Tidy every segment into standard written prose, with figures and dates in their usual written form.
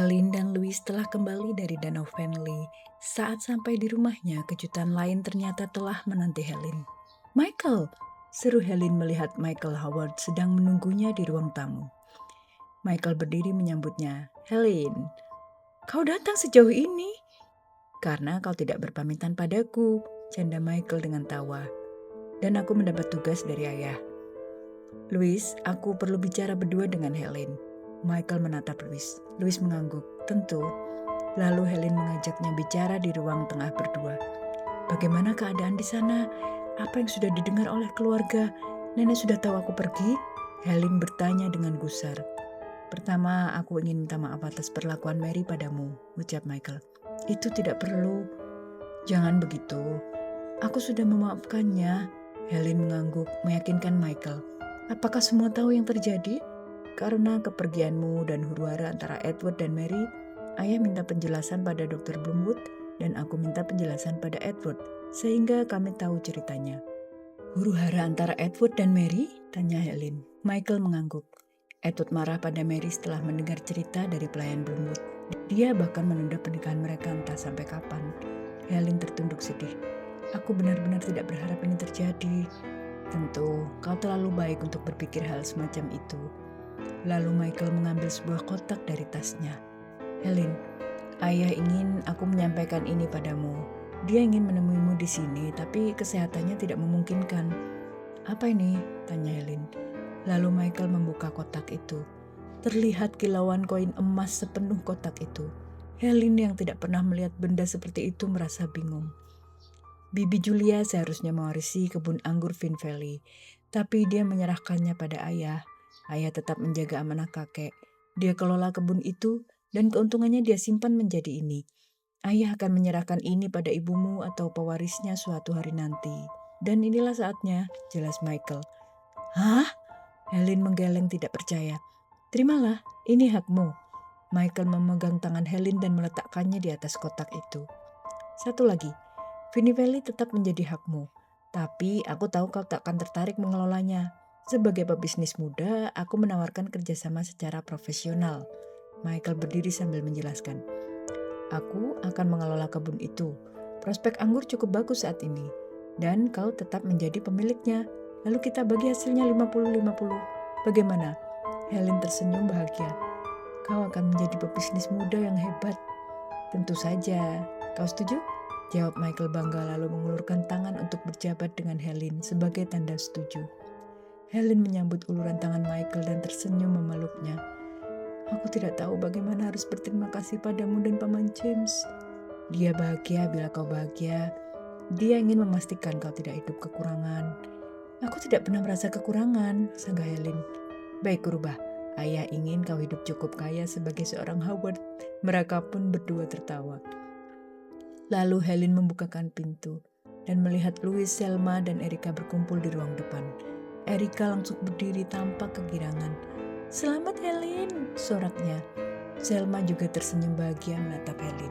Helen dan Louis telah kembali dari Danau Fenley. Saat sampai di rumahnya, kejutan lain ternyata telah menanti Helen. "Michael!" seru Helen melihat Michael Howard sedang menunggunya di ruang tamu. Michael berdiri menyambutnya. "Helen, kau datang sejauh ini?" "Karena kau tidak berpamitan padaku," canda Michael dengan tawa. "Dan aku mendapat tugas dari ayah." "Louis, aku perlu bicara berdua dengan Helen." Michael menatap Louis. Louis mengangguk. "Tentu." Lalu Helen mengajaknya bicara di ruang tengah berdua. "Bagaimana keadaan di sana? Apa yang sudah didengar oleh keluarga? Nenek sudah tahu aku pergi?" Helen bertanya dengan gusar. "Pertama, aku ingin minta maaf atas perlakuan Mary padamu," ucap Michael. "Itu tidak perlu." "Jangan begitu. Aku sudah memaafkannya." Helen mengangguk, meyakinkan Michael. "Apakah semua tahu yang terjadi? Karena kepergianmu dan huru-hara antara Edward dan Mary, ayah minta penjelasan pada Dr. Bloomwood dan aku minta penjelasan pada Edward, sehingga kami tahu ceritanya." "Huru-hara antara Edward dan Mary?" tanya Helen. Michael mengangguk. Edward marah pada Mary setelah mendengar cerita dari pelayan Bloomwood. Dia bahkan menunda pernikahan mereka entah sampai kapan. Helen tertunduk sedih. "Aku benar-benar tidak berharap ini terjadi." "Tentu, kau terlalu baik untuk berpikir hal semacam itu." Lalu Michael mengambil sebuah kotak dari tasnya. "Helen, ayah ingin aku menyampaikan ini padamu. Dia ingin menemuimu di sini, tapi kesehatannya tidak memungkinkan." "Apa ini?" tanya Helen. Lalu Michael membuka kotak itu. Terlihat kilauan koin emas sepenuh kotak itu. Helen yang tidak pernah melihat benda seperti itu merasa bingung. Bibi Julia seharusnya mewarisi kebun anggur Vine Valley, tapi dia menyerahkannya pada ayah. Ayah tetap menjaga amanah kakek. Dia kelola kebun itu dan keuntungannya dia simpan menjadi ini. "Ayah akan menyerahkan ini pada ibumu atau pewarisnya suatu hari nanti. Dan inilah saatnya," jelas Michael. "Hah?" Helen menggeleng tidak percaya. "Terimalah, ini hakmu." Michael memegang tangan Helen dan meletakkannya di atas kotak itu. "Satu lagi, Vine Valley tetap menjadi hakmu. Tapi aku tahu kau tak akan tertarik mengelolanya. Sebagai pebisnis muda, aku menawarkan kerjasama secara profesional." Michael berdiri sambil menjelaskan. "Aku akan mengelola kebun itu. Prospek anggur cukup bagus saat ini. Dan kau tetap menjadi pemiliknya. Lalu kita bagi hasilnya 50-50. Bagaimana?" Helen tersenyum bahagia. "Kau akan menjadi pebisnis muda yang hebat." "Tentu saja. Kau setuju?" jawab Michael bangga lalu mengulurkan tangan untuk berjabat dengan Helen sebagai tanda setuju. Helen menyambut uluran tangan Michael dan tersenyum memeluknya. "Aku tidak tahu bagaimana harus berterima kasih padamu dan Paman James. Dia bahagia bila kau bahagia. Dia ingin memastikan kau tidak hidup kekurangan." "Aku tidak pernah merasa kekurangan," sanggah Helen. "Baik, rubah. Ayah ingin kau hidup cukup kaya sebagai seorang Howard." Mereka pun berdua tertawa. Lalu Helen membukakan pintu dan melihat Louis, Selma, dan Erika berkumpul di ruang depan. Erika langsung berdiri tanpa kegirangan. "Selamat Helen," soraknya. Selma juga tersenyum bahagia menatap Helen.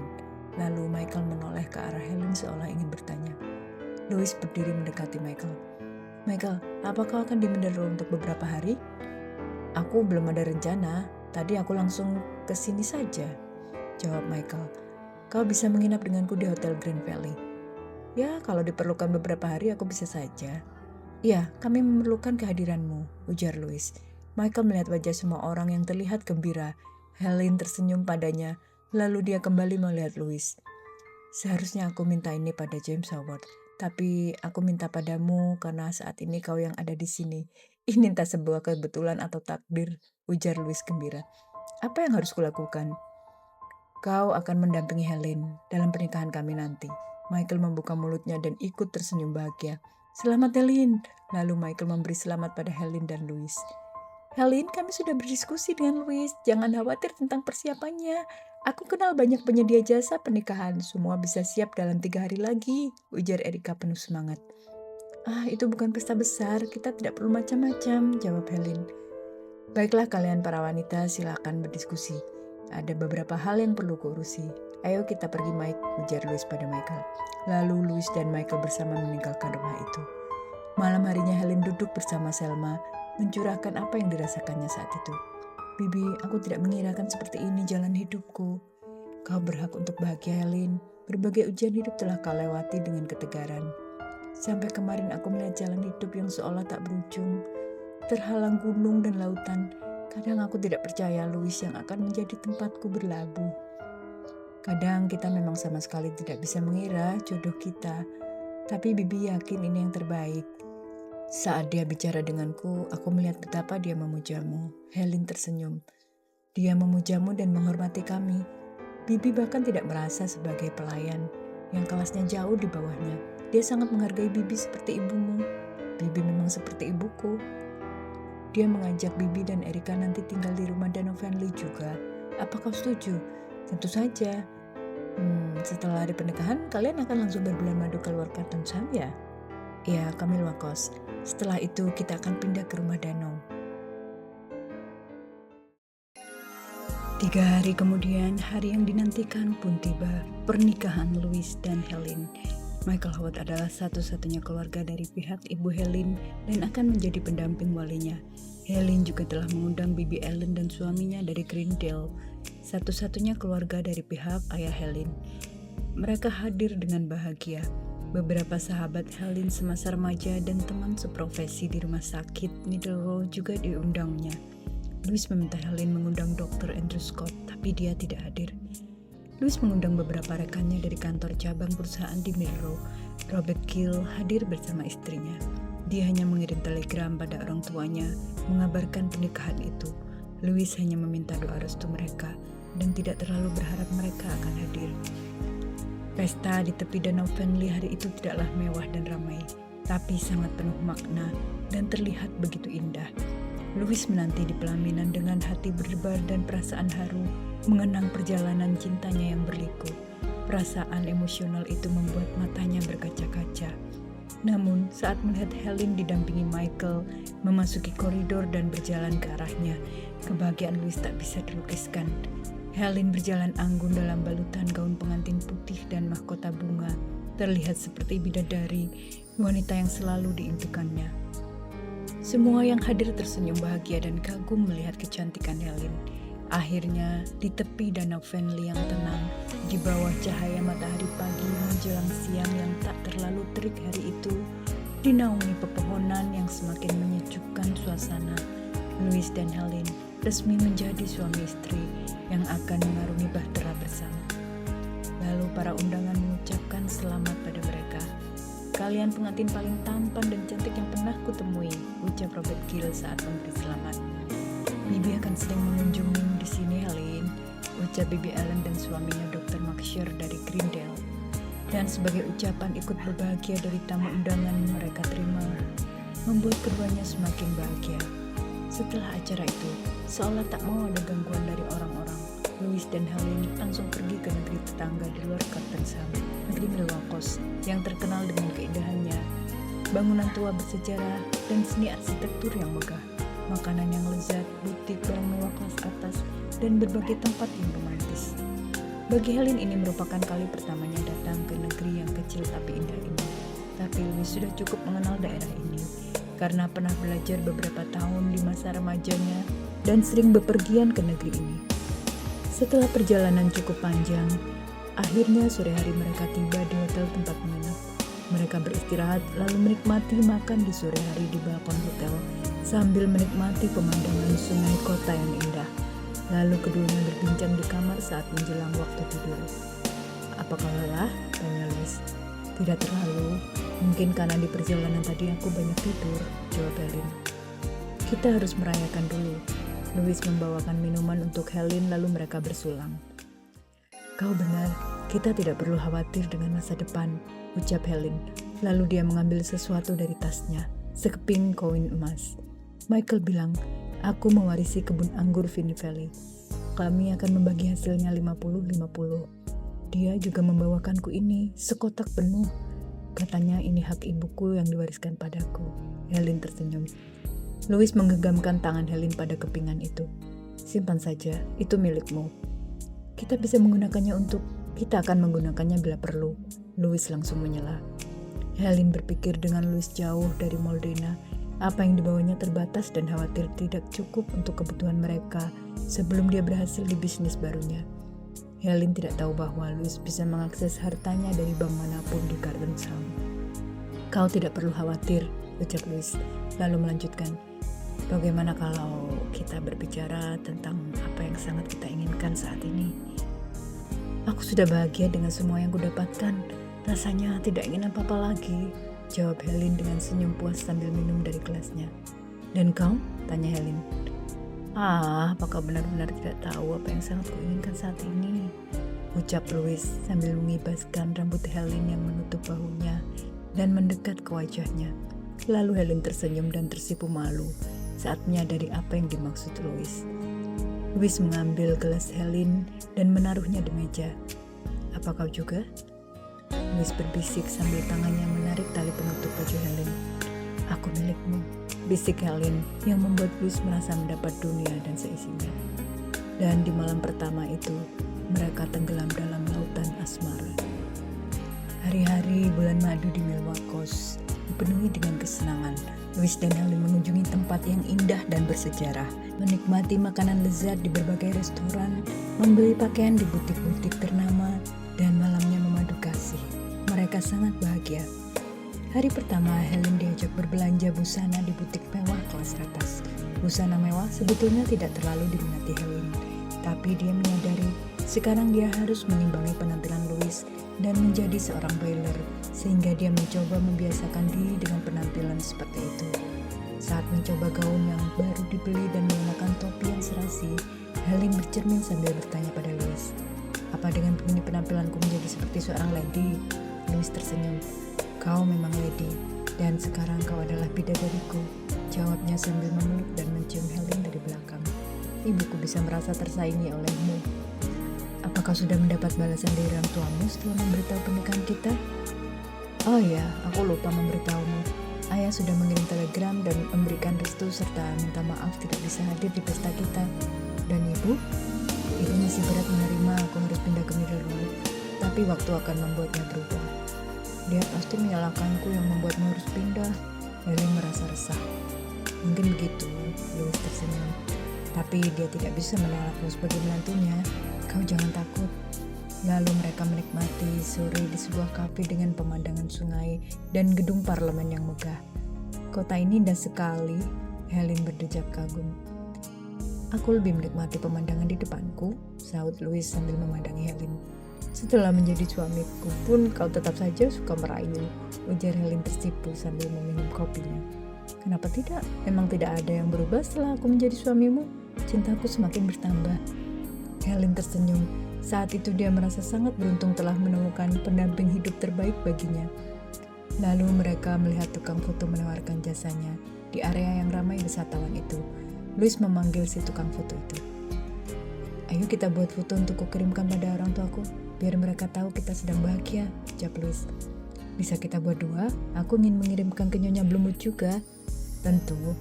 Lalu Michael menoleh ke arah Helen seolah ingin bertanya. Louis berdiri mendekati Michael. "Michael, apa kau akan di Mindero untuk beberapa hari?" "Aku belum ada rencana. Tadi aku langsung ke sini saja," jawab Michael. "Kau bisa menginap denganku di Hotel Grand Valley." "Ya, kalau diperlukan beberapa hari aku bisa saja." "Ya, kami memerlukan kehadiranmu," ujar Louis. Michael melihat wajah semua orang yang terlihat gembira. Helen tersenyum padanya, lalu dia kembali melihat Louis. "Seharusnya aku minta ini pada James Howard, tapi aku minta padamu karena saat ini kau yang ada di sini. Ini entah sebuah kebetulan atau takdir," ujar Louis gembira. "Apa yang harus kulakukan?" "Kau akan mendampingi Helen dalam pernikahan kami nanti." Michael membuka mulutnya dan ikut tersenyum bahagia. "Selamat Helen." Lalu Michael memberi selamat pada Helen dan Louis. "Helen, kami sudah berdiskusi dengan Louis. Jangan khawatir tentang persiapannya. Aku kenal banyak penyedia jasa pernikahan. Semua bisa siap dalam 3 hari lagi," ujar Erika penuh semangat. "Ah, itu bukan pesta besar. Kita tidak perlu macam-macam," jawab Helen. "Baiklah kalian para wanita, silakan berdiskusi. Ada beberapa hal yang perlu kuurusi. Ayo kita pergi, Mike," ujar Louis pada Michael. Lalu Louis dan Michael bersama meninggalkan rumah itu. Malam harinya Helen duduk bersama Selma, mencurahkan apa yang dirasakannya saat itu. Bibi, aku tidak mengirakan seperti ini jalan hidupku. Kau berhak untuk bahagia, Helen. Berbagai ujian hidup telah kau lewati dengan ketegaran. Sampai kemarin aku melihat jalan hidup yang seolah tak berujung, terhalang gunung dan lautan. Kadang aku tidak percaya Louis yang akan menjadi tempatku berlabuh. Kadang kita memang sama sekali tidak bisa mengira jodoh kita, tapi Bibi yakin ini yang terbaik. Saat dia bicara denganku, aku melihat betapa dia memujamu. Helen tersenyum. Dia memujamu dan menghormati kami. Bibi bahkan tidak merasa sebagai pelayan yang kelasnya jauh di bawahnya. Dia sangat menghargai Bibi seperti ibumu. Bibi memang seperti ibuku. Dia mengajak Bibi dan Erika nanti tinggal di rumah Danau Family juga. Apa kau setuju? Tentu saja. Setelah hari pernikahan, kalian akan langsung berbulan madu keluar Canton Sam ya? Ya, kami luar kos. Setelah itu kita akan pindah ke rumah Danau. 3 hari kemudian, hari yang dinantikan pun tiba. Pernikahan Louis dan Helen. Michael Howard adalah satu-satunya keluarga dari pihak ibu Helen dan akan menjadi pendamping walinya. Helen juga telah mengundang Bibi Ellen dan suaminya dari Greendale, satu-satunya keluarga dari pihak ayah Helen. Mereka hadir dengan bahagia. Beberapa sahabat Helen semasa remaja dan teman seprofesi di rumah sakit Middleborough juga diundangnya. Louis meminta Helen mengundang Dr. Andrew Scott, tapi dia tidak hadir. Louis mengundang beberapa rekannya dari kantor cabang perusahaan di Middleborough. Robert Gill hadir bersama istrinya. Dia hanya mengirim telegram pada orang tuanya mengabarkan pernikahan itu. Louis hanya meminta doa restu mereka dan tidak terlalu berharap mereka akan hadir. Pesta di tepi Danau Family hari itu tidaklah mewah dan ramai, tapi sangat penuh makna dan terlihat begitu indah. Louis menanti di pelaminan dengan hati berdebar dan perasaan haru, mengenang perjalanan cintanya yang berliku. Perasaan emosional itu membuat matanya berkaca-kaca. Namun, saat melihat Helen didampingi Michael memasuki koridor dan berjalan ke arahnya, kebahagiaan Louis tak bisa dilukiskan. Helen berjalan anggun dalam balutan gaun pengantin putih dan mahkota bunga, terlihat seperti bidadari, wanita yang selalu diimpikannya. Semua yang hadir tersenyum bahagia dan kagum melihat kecantikan Helen. Akhirnya, di tepi Danau Family yang tenang, di bawah cahaya matahari pagi menjelang siang yang tak terlalu terik hari itu, dinaungi pepohonan yang semakin menyejukkan suasana, Louis dan Helen resmi menjadi suami istri yang akan mengarungi bahtera bersama. Lalu para undangan mengucapkan selamat pada mereka. Kalian pengantin paling tampan dan cantik yang pernah kutemui, ucap Robert Gill saat memberi selamat. Bibi akan sering mengunjungimu di sini, Helen, ucap Bibi Ellen dan suaminya Dr. Marksher dari Greendale. Dan sebagai ucapan ikut berbahagia dari tamu undangan mereka terima, membuat keduanya semakin bahagia. Setelah acara itu, seolah tak mau ada gangguan dari orang-orang, Louis dan Helen langsung pergi ke negeri tetangga di luar Canton Sam, negeri Milwaukee yang terkenal dengan keindahannya, bangunan tua bersejarah, dan seni arsitektur yang megah, makanan yang lezat, butik barang mewah kelas atas, dan berbagai tempat yang romantis. Bagi Helen ini merupakan kali pertamanya datang ke negeri yang kecil tapi indah ini. Tapi Louis sudah cukup mengenal daerah ini, karena pernah belajar beberapa tahun di masa remajanya dan sering bepergian ke negeri ini. Setelah perjalanan cukup panjang, akhirnya sore hari mereka tiba di hotel tempat menginap. Mereka beristirahat lalu menikmati makan di sore hari di balkon hotel sambil menikmati pemandangan sungai kota yang indah. Lalu keduanya berbincang di kamar saat menjelang waktu tidur. "Apakah lelah?" tanya Louis. "Tidak terlalu, mungkin karena di perjalanan tadi aku banyak tidur," jawab Helen. "Kita harus merayakan dulu." Louis membawakan minuman untuk Helen lalu mereka bersulang. "Kau benar, kita tidak perlu khawatir dengan masa depan," ucap Helen. Lalu dia mengambil sesuatu dari tasnya, sekeping koin emas. Michael bilang, "Aku mewarisi kebun anggur Vine Valley. Kami akan membagi hasilnya 50-50. Dia juga membawakanku ini, sekotak penuh. Katanya ini hak ibuku yang diwariskan padaku." Helen tersenyum. Louis menggenggamkan tangan Helen pada kepingan itu. "Simpan saja, itu milikmu. Kita akan menggunakannya bila perlu." Louis langsung menyela. Helen berpikir dengan Louis jauh dari Moldena, Apa yang dibawanya terbatas dan khawatir tidak cukup untuk kebutuhan mereka sebelum dia berhasil di bisnis barunya. Helen tidak tahu bahwa Louis bisa mengakses hartanya dari bank manapun di Gardentown. Kau tidak perlu khawatir, ucap Louis, lalu melanjutkan. Bagaimana kalau kita berbicara tentang apa yang sangat kita inginkan saat ini? Aku sudah bahagia dengan semua yang kudapatkan. Rasanya tidak ingin apa-apa lagi, jawab Helen dengan senyum puas sambil minum dari gelasnya. Dan kau? Tanya Helen. Apakah benar-benar tidak tahu apa yang sangat kuinginkan saat ini? Ucap Louis sambil mengibaskan rambut Helen yang menutup bahunya dan mendekat ke wajahnya. Lalu Helen tersenyum dan tersipu malu saat menyadari apa yang dimaksud Louis. Louis mengambil gelas Helen dan menaruhnya di meja. Apa kau juga? Louis berbisik sambil tangannya menarik tali penutup baju Helen. Aku milikmu, bisik Helen yang membuat Louis merasa mendapat dunia dan seisinya. Dan di malam pertama itu, mereka tenggelam dalam lautan asmara. Hari-hari bulan madu di Milwaukee dipenuhi dengan kesenangan. Louis dan Helen mengunjungi tempat yang indah dan bersejarah, menikmati makanan lezat di berbagai restoran, membeli pakaian di butik-butik ternama, dan malamnya memadu kasih. Mereka sangat bahagia. Hari pertama, Helen diajak berbelanja busana di butik mewah kelas atas. Busana mewah sebetulnya tidak terlalu diminati Helen, tapi dia menyadari sekarang dia harus mengimbangi penampilan Louis dan menjadi seorang bailer, sehingga dia mencoba membiasakan diri dengan penampilan seperti itu. Saat mencoba gaun yang baru dibeli dan mengenakan topi yang serasi, Helen bercermin sambil bertanya pada Louis, "Apa dengan begini penampilanku menjadi seperti seorang lady?" Louis tersenyum. "Kau memang lady, dan sekarang kau adalah bidadariku," jawabnya sambil memeluk dan mencium Helen dari belakang. "Ibuku bisa merasa tersaingi olehmu. Apakah sudah mendapat balasan dari orang tuamu setelah memberitahu pernikahan kita?" "Oh ya, aku lupa memberitahumu. Ayah sudah mengirim telegram dan memberikan restu serta minta maaf tidak bisa hadir di pesta kita. Dan ibu? Ibu masih berat menerima aku harus pindah ke Middle, tapi waktu akan membuatnya berubah. Dia pasti menyalahkanku yang membuatmu harus pindah." Helen merasa resah. "Mungkin begitu," Louis tersenyum. "Tapi dia tidak bisa menolakmu sebagai menantunya. Kau jangan takut." Lalu mereka menikmati sore di sebuah kafe dengan pemandangan sungai dan gedung parlemen yang megah. "Kota ini indah sekali," Helen berdejak kagum. "Aku lebih menikmati pemandangan di depanku," sahut Louis sambil memandangi Helen. "Setelah menjadi suamiku pun kau tetap saja suka merayu," ujar Helen tersipu sambil meminum kopinya. "Kenapa tidak? Memang tidak ada yang berubah setelah aku menjadi suamimu. Cintaku semakin bertambah." Helen tersenyum. Saat itu dia merasa sangat beruntung telah menemukan pendamping hidup terbaik baginya. Lalu mereka melihat tukang foto menawarkan jasanya di area yang ramai wisatawan itu. Louis memanggil si tukang foto itu. "Ayo kita buat foto untuk kukirimkan pada orang tuaku, biar mereka tahu kita sedang bahagia," ucap Louis. "Bisa kita buat dua? Aku ingin mengirimkan ke Nyonya Bloomwood juga." "Tentu."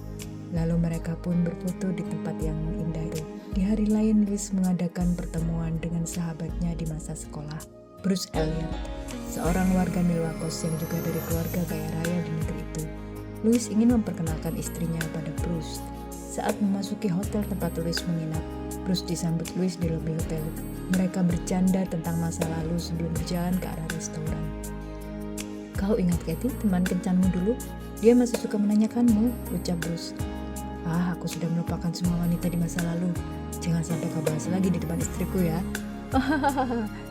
Lalu mereka pun berfoto di tempat yang indah itu. Di hari lain, Louis mengadakan pertemuan dengan sahabatnya di masa sekolah, Bruce Elliot, seorang warga Milwaukee yang juga dari keluarga kaya raya di negeri itu. Louis ingin memperkenalkan istrinya pada Bruce. Saat memasuki hotel tempat Louis menginap, Bruce disambut Louis di lobi hotel. Mereka bercanda tentang masa lalu sebelum berjalan ke arah restoran. "Kau ingat Kathy, teman kencanmu dulu? Dia masih suka menanyakanmu," ucap Bruce. Aku sudah melupakan semua wanita di masa lalu. Jangan sampai kau bahas lagi di depan istriku ya."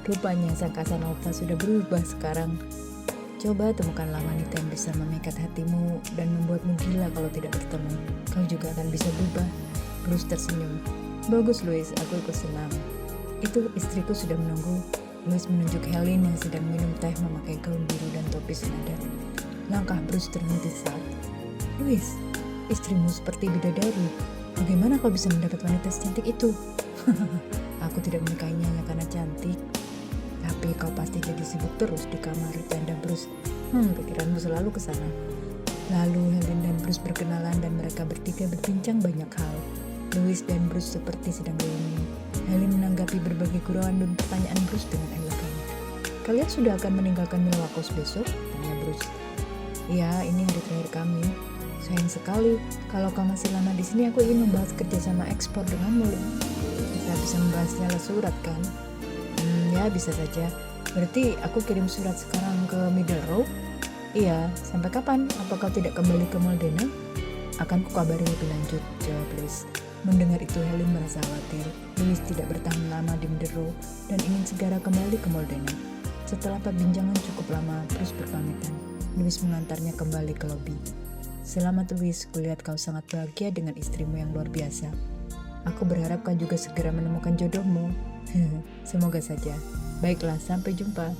Rupanya sang Casanova sudah berubah sekarang. "Coba temukanlah wanita yang bisa memikat hatimu dan membuatmu gila kalau tidak bertemu. Kau juga akan bisa berubah." Bruce tersenyum. "Bagus Louis, aku ikut senang. Itu istriku sudah menunggu." Louis menunjuk Helen yang sedang minum teh memakai gaun biru dan topi senada. Langkah Bruce terhenti saat, "Louis, istrimu seperti bidadari. Bagaimana kau bisa mendapat wanita secantik itu?" "Aku tidak menikahinya hanya karena cantik." "Tapi kau pasti jadi sibuk terus di kamar," canda Bruce. Pikiranmu selalu ke sana." Lalu Helen dan Bruce berkenalan dan mereka bertiga berbincang banyak hal. Louis dan Bruce seperti sedang bermain. Helen menanggapi berbagai gurauan dan pertanyaan Bruce dengan elegan. "Kalian sudah akan meninggalkan Milwaukee besok?" tanya Bruce. "Ya, ini hari terakhir kami." Sayang sekali, kalau kau masih lama di sini aku ingin membahas kerjasama ekspor denganmu. Kita bisa membahasnya lewat surat kan? Ya bisa saja. Berarti aku kirim surat sekarang ke Middle Row? Iya, sampai kapan? Apa kau tidak kembali ke Moldena? Akan kukabari lebih lanjut, jawab Louis. Mendengar itu Helen merasa khawatir. Louis tidak bertahan lama di Middle Row dan ingin segera kembali ke Moldena. Setelah perbincangan cukup lama terus berpamitan, Louis mengantarnya kembali ke lobi. Selamat Louis, kulihat kau sangat bahagia dengan istrimu yang luar biasa. Aku berharap kau juga segera menemukan jodohmu. Semoga saja. Baiklah, sampai jumpa.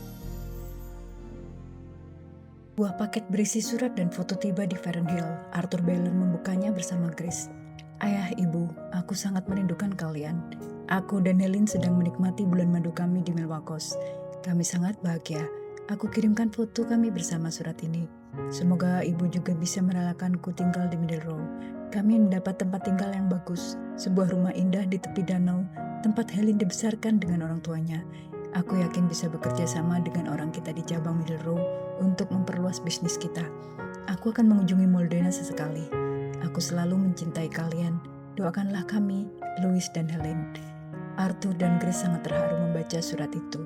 Buah paket berisi surat dan foto tiba di Fernhill. Arthur Baylor membukanya bersama Grace. Ayah, ibu, aku sangat merindukan kalian. Aku dan Helen sedang menikmati bulan madu kami di Milwaukee. Kami sangat bahagia. Aku kirimkan foto kami bersama surat ini. Semoga ibu juga bisa merelakanku tinggal di Middle Row. Kami mendapat tempat tinggal yang bagus, sebuah rumah indah di tepi danau, tempat Helen dibesarkan dengan orang tuanya. Aku yakin bisa bekerja sama dengan orang kita di cabang Middle Row untuk memperluas bisnis kita. Aku akan mengunjungi Moldena sesekali. Aku selalu mencintai kalian. Doakanlah kami, Louis dan Helen. Arthur dan Grace sangat terharu membaca surat itu.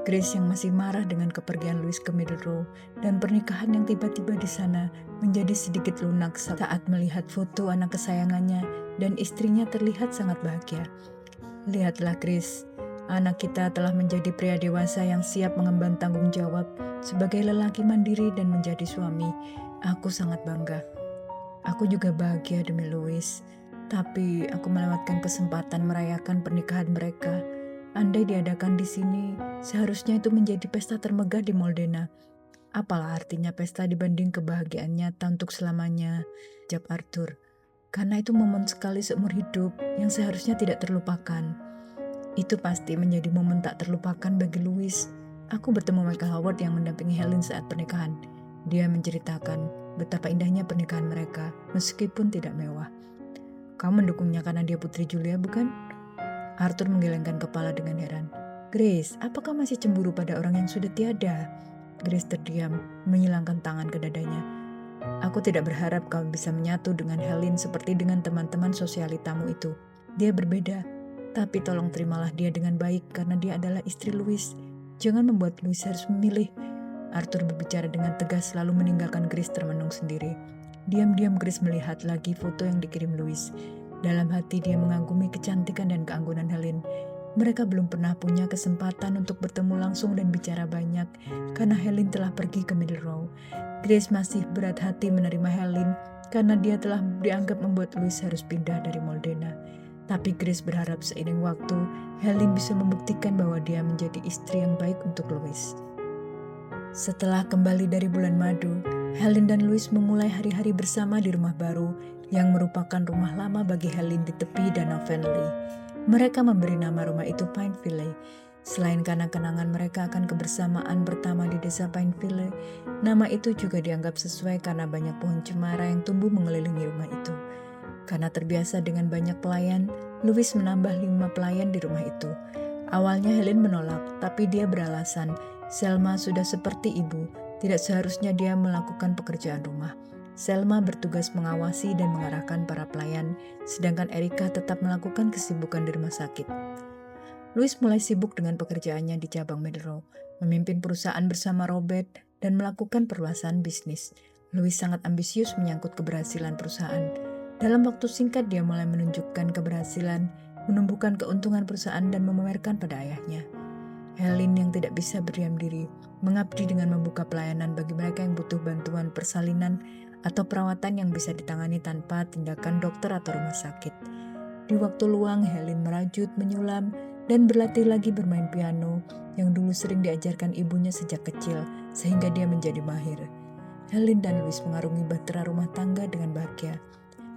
Grace yang masih marah dengan kepergian Louis ke Middle Row dan pernikahan yang tiba-tiba di sana menjadi sedikit lunak saat melihat foto anak kesayangannya dan istrinya terlihat sangat bahagia. Lihatlah Grace, anak kita telah menjadi pria dewasa yang siap mengemban tanggung jawab sebagai lelaki mandiri dan menjadi suami. Aku sangat bangga. Aku juga bahagia demi Louis, tapi aku melewatkan kesempatan merayakan pernikahan mereka. Andai diadakan di sini, seharusnya itu menjadi pesta termegah di Moldena. Apalah artinya pesta dibanding kebahagiaan nyata untuk selamanya, jawab Arthur. Karena itu momen sekali seumur hidup yang seharusnya tidak terlupakan. Itu pasti menjadi momen tak terlupakan bagi Louis. Aku bertemu Michael Howard yang mendampingi Helen saat pernikahan. Dia menceritakan betapa indahnya pernikahan mereka, meskipun tidak mewah. Kamu mendukungnya karena dia putri Julia, bukan? Arthur menggelengkan kepala dengan heran. Grace, apakah masih cemburu pada orang yang sudah tiada? Grace terdiam, menyilangkan tangan ke dadanya. Aku tidak berharap kau bisa menyatu dengan Helen seperti dengan teman-teman sosialitamu itu. Dia berbeda, tapi tolong terimalah dia dengan baik karena dia adalah istri Louis. Jangan membuat Louis harus memilih. Arthur berbicara dengan tegas lalu meninggalkan Grace termenung sendiri. Diam-diam Grace melihat lagi foto yang dikirim Louis. Dalam hati dia mengagumi kecantikan dan keanggunan Helen. Mereka belum pernah punya kesempatan untuk bertemu langsung dan bicara banyak karena Helen telah pergi ke Middle Row. Grace masih berat hati menerima Helen karena dia telah dianggap membuat Louis harus pindah dari Moldena. Tapi Grace berharap seiring waktu, Helen bisa membuktikan bahwa dia menjadi istri yang baik untuk Louis. Setelah kembali dari bulan madu, Helen dan Louis memulai hari-hari bersama di rumah baru yang merupakan rumah lama bagi Helen di tepi Danau Fernley. Mereka memberi nama rumah itu Pineville. Selain karena kenangan mereka akan kebersamaan pertama di desa Pineville, nama itu juga dianggap sesuai karena banyak pohon cemara yang tumbuh mengelilingi rumah itu. Karena terbiasa dengan banyak pelayan, Louis menambah 5 pelayan di rumah itu. Awalnya Helen menolak, tapi dia beralasan, Selma sudah seperti ibu, tidak seharusnya dia melakukan pekerjaan rumah. Selma bertugas mengawasi dan mengarahkan para pelayan, sedangkan Erika tetap melakukan kesibukan di rumah sakit. Louis mulai sibuk dengan pekerjaannya di cabang Middle Row, memimpin perusahaan bersama Robert, dan melakukan perluasan bisnis. Louis sangat ambisius menyangkut keberhasilan perusahaan. Dalam waktu singkat dia mulai menunjukkan keberhasilan, menumbuhkan keuntungan perusahaan dan memamerkan pada ayahnya. Helen yang tidak bisa berdiam diri, mengabdi dengan membuka pelayanan bagi mereka yang butuh bantuan persalinan atau perawatan yang bisa ditangani tanpa tindakan dokter atau rumah sakit. Di waktu luang, Helen merajut, menyulam, dan berlatih lagi bermain piano yang dulu sering diajarkan ibunya sejak kecil, sehingga dia menjadi mahir. Helen dan Louis mengarungi bahtera rumah tangga dengan bahagia.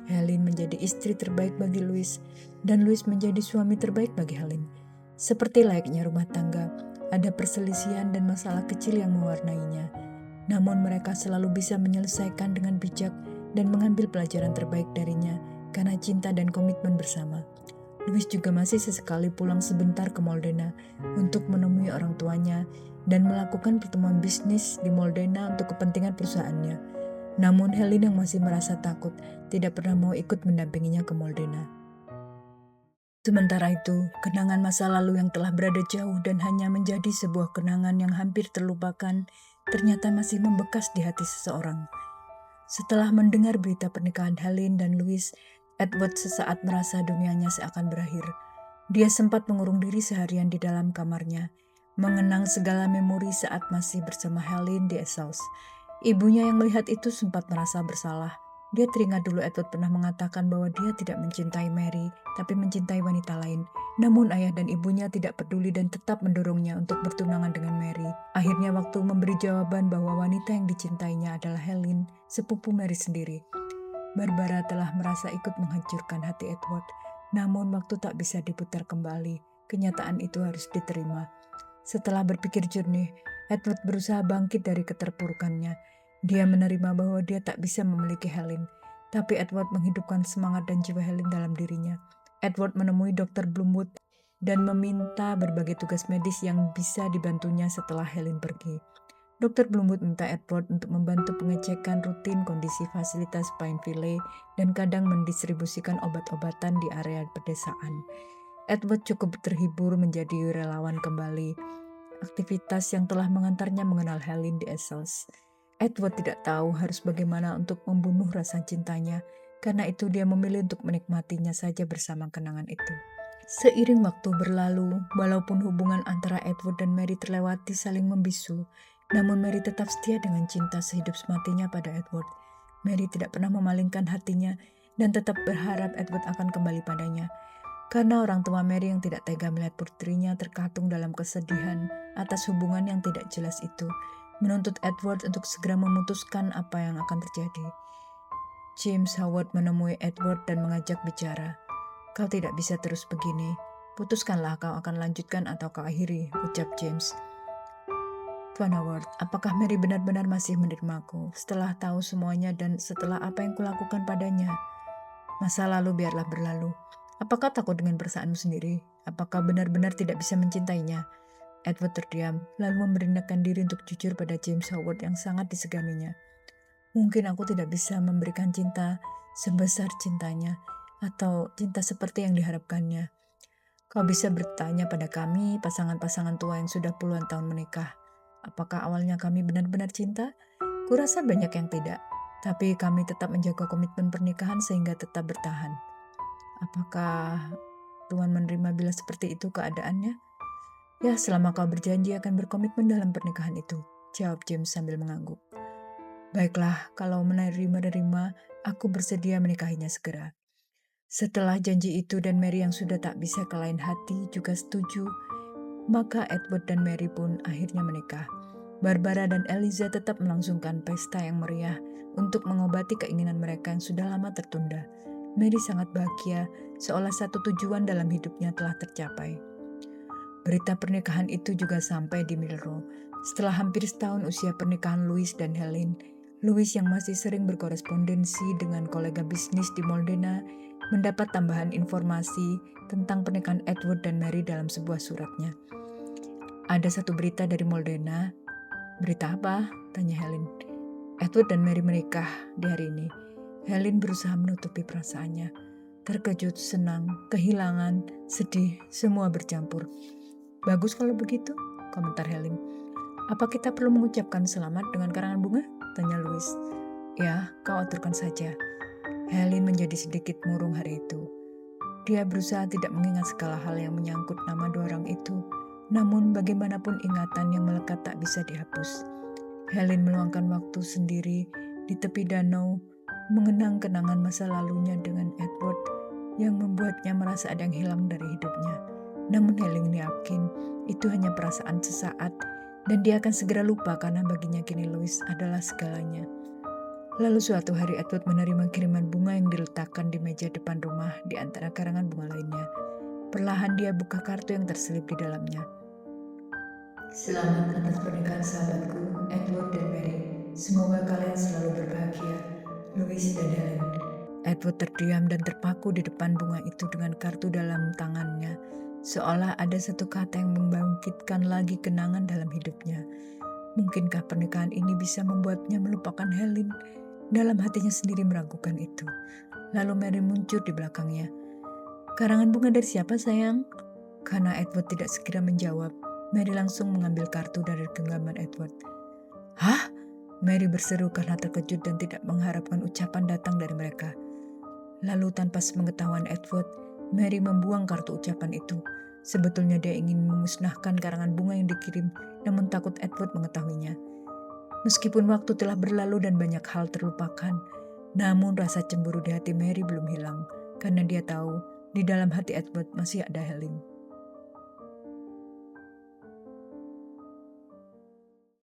Helen menjadi istri terbaik bagi Louis, dan Louis menjadi suami terbaik bagi Helen. Seperti layaknya rumah tangga, ada perselisihan dan masalah kecil yang mewarnainya. Namun mereka selalu bisa menyelesaikan dengan bijak dan mengambil pelajaran terbaik darinya karena cinta dan komitmen bersama. Louis juga masih sesekali pulang sebentar ke Moldena untuk menemui orang tuanya dan melakukan pertemuan bisnis di Moldena untuk kepentingan perusahaannya. Namun Helen yang masih merasa takut tidak pernah mau ikut mendampinginya ke Moldena. Sementara itu, kenangan masa lalu yang telah berada jauh dan hanya menjadi sebuah kenangan yang hampir terlupakan, ternyata masih membekas di hati seseorang. Setelah mendengar berita pernikahan Helen dan Louis, Edward sesaat merasa dunianya seakan berakhir. Dia sempat mengurung diri seharian di dalam kamarnya, mengenang segala memori saat masih bersama Helen di Essex. Ibunya yang melihat itu sempat merasa bersalah. Dia teringat dulu Edward pernah mengatakan bahwa dia tidak mencintai Mary, tapi mencintai wanita lain. Namun ayah dan ibunya tidak peduli dan tetap mendorongnya untuk bertunangan dengan Mary. Akhirnya waktu memberi jawaban bahwa wanita yang dicintainya adalah Helen, sepupu Mary sendiri. Barbara telah merasa ikut menghancurkan hati Edward. Namun waktu tak bisa diputar kembali, kenyataan itu harus diterima. Setelah berpikir jernih, Edward berusaha bangkit dari keterpurukannya. Dia menerima bahwa dia tak bisa memiliki Helen, tapi Edward menghidupkan semangat dan jiwa Helen dalam dirinya. Edward menemui Dr. Bloomwood dan meminta berbagai tugas medis yang bisa dibantunya setelah Helen pergi. Dr. Bloomwood minta Edward untuk membantu pengecekan rutin kondisi fasilitas Pineville dan kadang mendistribusikan obat-obatan di area pedesaan. Edward cukup terhibur menjadi relawan kembali, aktivitas yang telah mengantarnya mengenal Helen di Essex. Edward tidak tahu harus bagaimana untuk membunuh rasa cintanya, karena itu dia memilih untuk menikmatinya saja bersama kenangan itu. Seiring waktu berlalu, walaupun hubungan antara Edward dan Mary terlewati saling membisu, namun Mary tetap setia dengan cinta sehidup sematinya pada Edward. Mary tidak pernah memalingkan hatinya dan tetap berharap Edward akan kembali padanya. Karena orang tua Mary yang tidak tega melihat putrinya terkatung dalam kesedihan atas hubungan yang tidak jelas itu, menuntut Edward untuk segera memutuskan apa yang akan terjadi. James Howard menemui Edward dan mengajak bicara. "Kau tidak bisa terus begini. Putuskanlah kau akan lanjutkan atau kau akhiri," ucap James. "Tuan Howard, apakah Mary benar-benar masih menerimaku setelah tahu semuanya dan setelah apa yang kulakukan padanya? Masa lalu biarlah berlalu. Apakah takut dengan perasaanmu sendiri? Apakah benar-benar tidak bisa mencintainya?" Edward terdiam, lalu memberanikan diri untuk jujur pada James Howard yang sangat diseganinya. "Mungkin aku tidak bisa memberikan cinta sebesar cintanya, atau cinta seperti yang diharapkannya. Kau bisa bertanya pada kami, pasangan-pasangan tua yang sudah puluhan tahun menikah. Apakah awalnya kami benar-benar cinta? Kurasa banyak yang tidak, tapi kami tetap menjaga komitmen pernikahan sehingga tetap bertahan. Apakah Tuhan menerima bila seperti itu keadaannya?" "Ya, selama kau berjanji akan berkomitmen dalam pernikahan itu," jawab James sambil mengangguk. "Baiklah, kalau menerima, aku bersedia menikahinya segera." Setelah janji itu dan Mary yang sudah tak bisa ke lain hati juga setuju, maka Edward dan Mary pun akhirnya menikah. Barbara dan Eliza tetap melangsungkan pesta yang meriah untuk mengobati keinginan mereka yang sudah lama tertunda. Mary sangat bahagia, seolah satu tujuan dalam hidupnya telah tercapai. Berita pernikahan itu juga sampai di Milrow. Setelah hampir setahun usia pernikahan Louis dan Helen, Louis yang masih sering berkorespondensi dengan kolega bisnis di Moldena mendapat tambahan informasi tentang pernikahan Edward dan Mary dalam sebuah suratnya. "Ada satu berita dari Moldena." "Berita apa?" tanya Helen. "Edward dan Mary menikah di hari ini." Helen berusaha menutupi perasaannya. Terkejut, senang, kehilangan, sedih, semua bercampur. "Bagus kalau begitu," komentar Helen. "Apa kita perlu mengucapkan selamat dengan karangan bunga?" tanya Louis. "Ya, kau aturkan saja." Helen menjadi sedikit murung hari itu. Dia berusaha tidak mengingat segala hal yang menyangkut nama dua orang itu, namun bagaimanapun ingatan yang melekat tak bisa dihapus. Helen meluangkan waktu sendiri di tepi danau, mengenang kenangan masa lalunya dengan Edward yang membuatnya merasa ada yang hilang dari hidupnya. Namun Helen yakin itu hanya perasaan sesaat dan dia akan segera lupa karena baginya kini Louis adalah segalanya. Lalu suatu hari Edward menerima kiriman bunga yang diletakkan di meja depan rumah di antara karangan bunga lainnya. Perlahan dia buka kartu yang terselip di dalamnya. "Selamat atas pernikahan sahabatku, Edward dan Mary. Semoga kalian selalu berbahagia. Louis dan Helen." Edward terdiam dan terpaku di depan bunga itu dengan kartu dalam tangannya, seolah ada satu kata yang membangkitkan lagi kenangan dalam hidupnya. Mungkinkah pernikahan ini bisa membuatnya melupakan Helen? Dalam hatinya sendiri meragukan itu. Lalu Mary muncul di belakangnya. "Karangan bunga dari siapa, sayang?" Karena Edward tidak segera menjawab, Mary langsung mengambil kartu dari genggaman Edward. "Hah?" Mary berseru karena terkejut dan tidak mengharapkan ucapan datang dari mereka. Lalu tanpa sepengetahuan Edward, Mary membuang kartu ucapan itu. Sebetulnya dia ingin memusnahkan karangan bunga yang dikirim, namun takut Edward mengetahuinya. Meskipun waktu telah berlalu dan banyak hal terlupakan, namun rasa cemburu di hati Mary belum hilang, karena dia tahu di dalam hati Edward masih ada Helen.